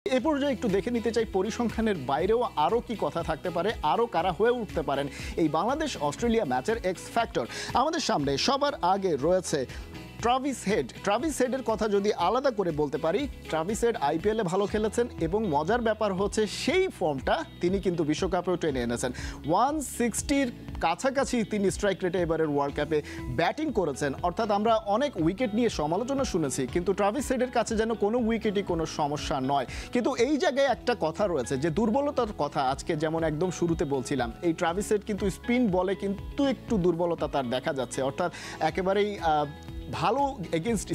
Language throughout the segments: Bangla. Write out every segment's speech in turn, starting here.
এই পর্যায়ে একটু দেখে নিতে চাই পরিসংখ্যানের বাইরেও আরও কি কথা থাকতে পারে, আরও কারা হয়ে উঠতে পারেন এই বাংলাদেশ অস্ট্রেলিয়া ম্যাচের এক্স ফ্যাক্টর। আমাদের সামনে সবার আগে রয়েছে ট্রাভিস হেডের কথা যদি আলাদা করে বলতে পারি, ট্রাভিস হেড আইপিএলে ভালো খেলেছেন এবং মজার ব্যাপার হচ্ছে সেই ফর্মটা তিনি কিন্তু বিশ্বকাপেও টেনে এনেছেন। 160-র কাছাকাছি তিনি স্ট্রাইক রেটে এবারের ওয়ার্ল্ড কাপে ব্যাটিং করেছেন। অর্থাৎ আমরা অনেক উইকেট নিয়ে সমালোচনা শুনেছি, কিন্তু ট্রাভিস হেডের কাছে যেন কোনো উইকেটই কোনো সমস্যা নয়। কিন্তু এই জায়গায় একটা কথা রয়েছে যে দুর্বলতার কথা আজকে যেমন একদম শুরুতে বলছিলাম, এই ট্রাভিস হেড কিন্তু স্পিন বলে কিন্তু একটু দুর্বলতা তার দেখা যাচ্ছে। অর্থাৎ একেবারেই ভালো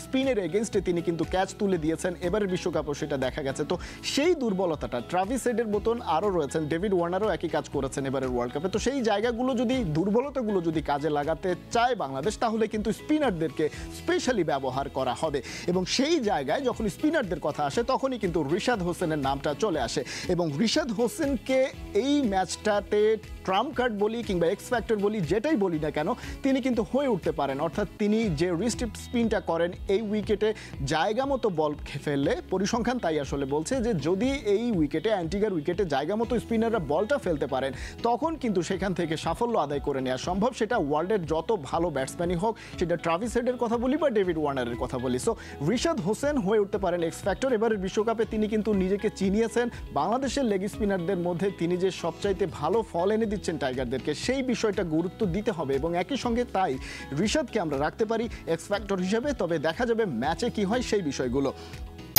স্পিনের এগেনস্টে তিনি কিন্তু ক্যাচ তুলে দিয়েছেন, এবারের বিশ্বকাপও সেটা দেখা গেছে। তো সেই দুর্বলতাটা ট্রাভিস হেডের মতন আরও রয়েছেন, ডেভিড ওয়ার্নারও একই কাজ করেছেন এবারের ওয়ার্ল্ড কাপে। তো সেই জায়গাগুলো যদি দুর্বলতাগুলো যদি কাজে লাগাতে চায় বাংলাদেশ, তাহলে কিন্তু স্পিনারদেরকে স্পেশালি ব্যবহার করা হবে। এবং সেই জায়গায় যখন স্পিনারদের কথা আসে তখনই কিন্তু রিশাদ হোসেনের নামটা চলে আসে। এবং রিশাদ হোসেনকে এই ম্যাচটাতে ট্রাম্প কার্ড বলি কিংবা এক্স ফ্যাক্টর বলি, যেটাই বলি না কেন, তিনি কিন্তু হয়ে উঠতে পারেন। অর্থাৎ তিনি যে রিস্ট স্পিনটা করেন এই উইকেটে জায়গা মতো বল ফেললে, পরিসংখ্যান তাই আসলে বলছে যে যদি এই উইকেটে অ্যান্টিগার উইকেটে জায়গা মতো স্পিনাররা বলটা ফেলতে পারেন, তখন কিন্তু সেখান থেকে সাফল্য আদায় করে নেওয়া সম্ভব। সেটা ওয়ার্ল্ডের যত ভালো ব্যাটসম্যানই হোক, সেটা ট্রাভিস হেডের কথা বলি বা ডেভিড ওয়ার্নারের কথা বলি। সো রিশাদ হোসেন হয়ে উঠতে পারেন এক্স ফ্যাক্টর। এবারের বিশ্বকাপে তিনি কিন্তু নিজেকে চিনিয়েছেন। বাংলাদেশের লেগ স্পিনারদের মধ্যে তিনি যে সবচাইতে ভালো ফল এনে দিচ্ছেন টাইগারদেরকে, সেই বিষয়টা গুরুত্ব দিতে হবে। এবং একই সঙ্গে তাই রিশাদকে আমরা রাখতে পারি এক্স ফ্যাক্টর হিসেবে। তবে দেখা যাবে ম্যাচে কি হয় সেই বিষয়গুলো।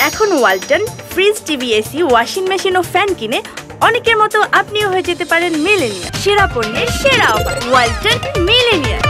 এখন Walton fridge, TV, AC, washing machine ও ফ্যান কিনে অনেকের মতো আপনিও হয়ে যেতে পারেন মিলেনিয়ার। সেরা পণ্যের সেরা অফার, ওয়ালটন মিলেনিয়ার।